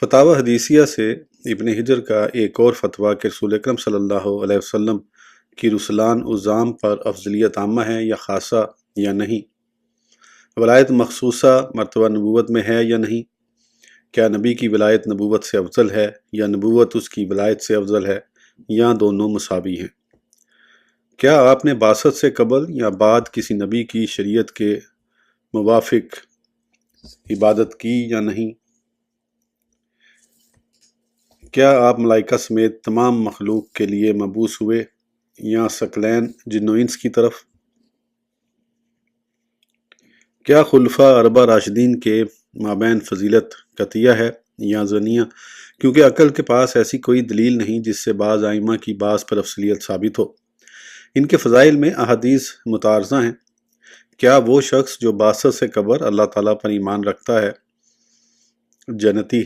فتاوی حدیثیہ سے ابن حجر کا ایک اور فتویٰ کہ رسول اکرم صلی اللہ علیہ وسلم کی رسلان عظام پر افضلیت عامہ ہے یا خاصہ یا نہیں، ولایت مخصوصہ مرتبہ نبوت میں ہے یا نہیں، کیا نبی کی ولایت نبوت سے افضل ہے یا نبوت اس کی ولایت سے افضل ہے، یا دونوں مساوی ہیں، کیا آپ نے بعثت سے قبل یا بعد کسی نبی کی شریعت کے موافق عبادت کی یا نہیں، کیا آپ ملائکہ سمیت تمام مخلوق کے لیے مبعوث ہوئے یا ثقلین جن و انس کی طرف، کیا خلفاء اربعہ راشدین کے مابین فضیلت قطعیہ ہے یا ظنیہ، کیونکہ عقل کے پاس ایسی کوئی دلیل نہیں جس سے بعض ائمہ کی بعض پر افضلیت ثابت ہو۔ ان کے فضائل میں احادیث متعارضہ ہیں۔ کیا وہ شخص جو بعثت سے قبل اللہ تعالیٰ پر ایمان رکھتا ہے جنتی ہے؟